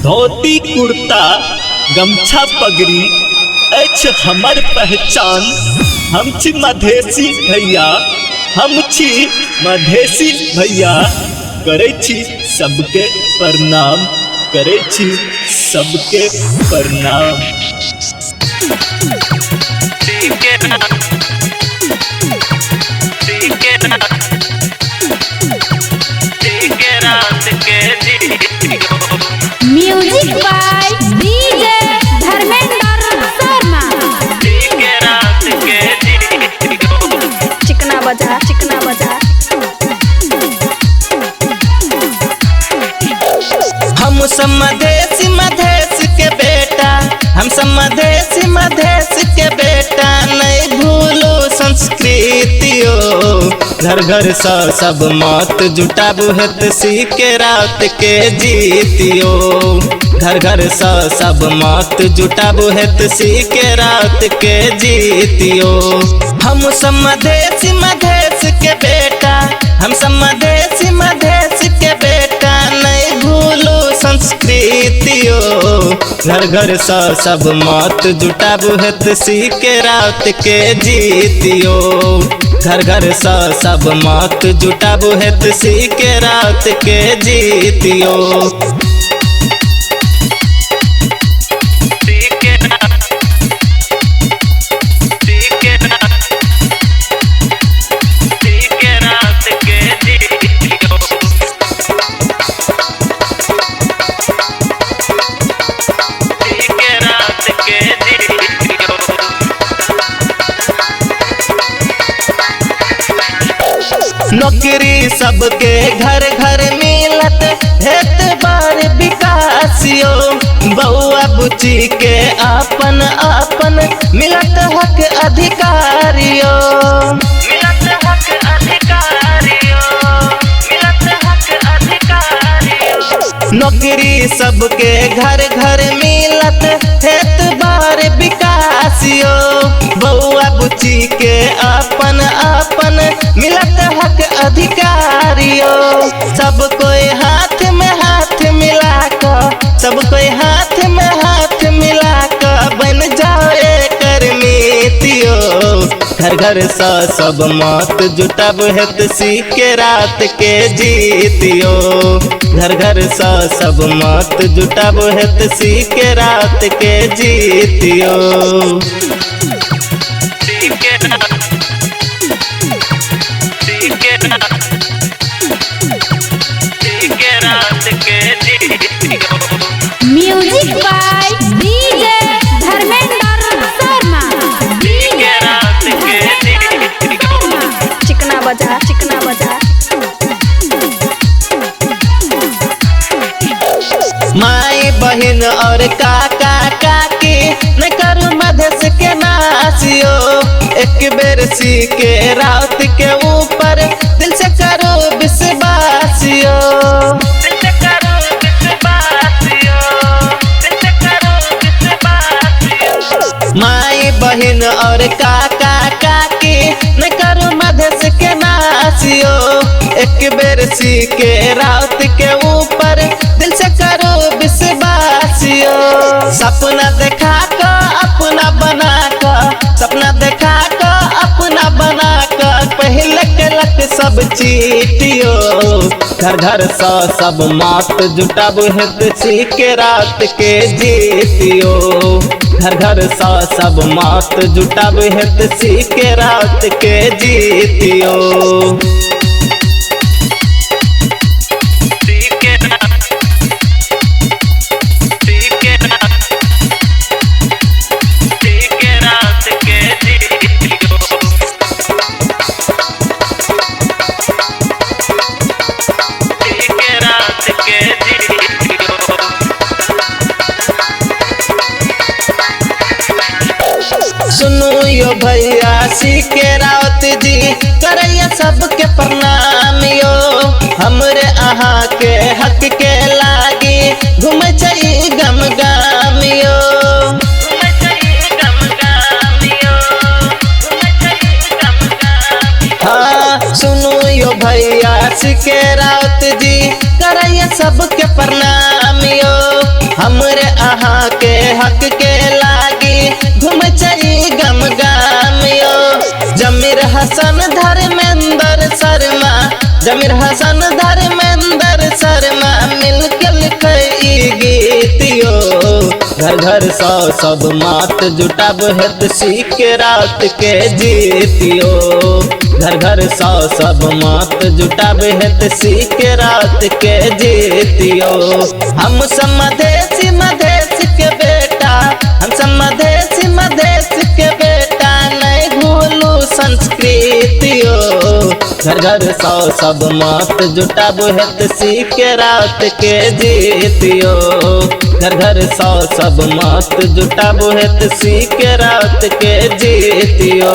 धोती कुर्ता गमछा पगड़ी अछि हमर पहचान। हम छी मधेसी भैया, हम छी मधेसी भैया। करे छी सबके प्रणाम, करे छी सबके प्रणाम। Music by DJ Dharmendra Sharma. चिकना बजा चिकना बजा। हम सब मधेसी मधेश के बेटा, हम सब मधेसी मधेश के बेटा। नहीं भूलो संस्कृतियो, घर घर सब मत जुटाबू हेत सीखे रात के जीतियो। घर घर सब मत जुटाबू हेत सीखे रात के जीतियो। हम सब मधेसी मधेश के बेटा, हम सब मधेसी मधेश के बेटा। नहीं भूलो संस्कृतियो, घर घर सब मत जुटाबू हेत सीखे रात के जीतियो। घर घर सब मत जुटाबू हेत सीखे रात के जीतियो। नौकरी सबके घर घर मिलत हेत बार विकासियो। बउआ बुची के अपन अपन मिलत हक अधिकारियो। मिलत हक अधिकारियो, मिलत हक अधिकारियो। नौकरी सबके घर घर मिलत हेत बार विकासियो। बउआ बुची के अपन अपन मिलत हक अधिकारियो। सब कोई हाथ में हाथ मिला कर, सब कोई हाथ में हाथ मिला कर बन जाओ एकर मीतियो। घर घर सब मत जुटाब हेत सीखे रात के जीतियो। घर घर सब मत जुटाब हेत सीखे रात के जीतियो। Music by DJ Dharmendra Sharma. चिकना बजा चिकना बजा। माई बहन और काका काकी न करू मधेश के नासियो। एक बेर सीखे रात के ऊपर दिल से करो विश्वासियो। माई बहन और काका काकी न करू मधेश के नासियो। एक बेर सीखे रात के ऊपर दिल से करो विश्वासियो। सपना देखा कर अपना बना कर, सपना देखा कर अपना बना कर पहले के लक सब चीटियो। घर घर सब मत जुटाबू हेत सीखे रात के जीतियो। घर घर सब मत जुटाबू हेत सीखे रात के जीतियो। सुनो यो भैया सीखे राउत जी करैया सबके प्रणाम यो। हमरे अहाँ के हक के लागी घूम जाई गम गाम यो। हाँ सुनो यो भैया सीखे राउत जी करैया सबके प्रणाम यो। हक के लागी घूम चई गम गाम यो। जमीर हसन धर्मेंद्र शर्मा, जमीर हसन धर्मेंद्र शर्मा मिलके लिखे ई गीत यो। घर घर सौ सब मात जुटाब हेत सीख रात के जीतियो। घर घर सौ सब मात जुटाब हेत सीख रात के जीतियो। हम सब मधेसी मधेश के बेटा, हम सब मधेसी मधेश के बेटा, नहीं भूलू संस्कृतियो। घर घर सौ सब मात जुटाब हेत सीख रात के जीतियो। घर घर सौ सब मात जुटाब हेत सीख रात के जीतियो।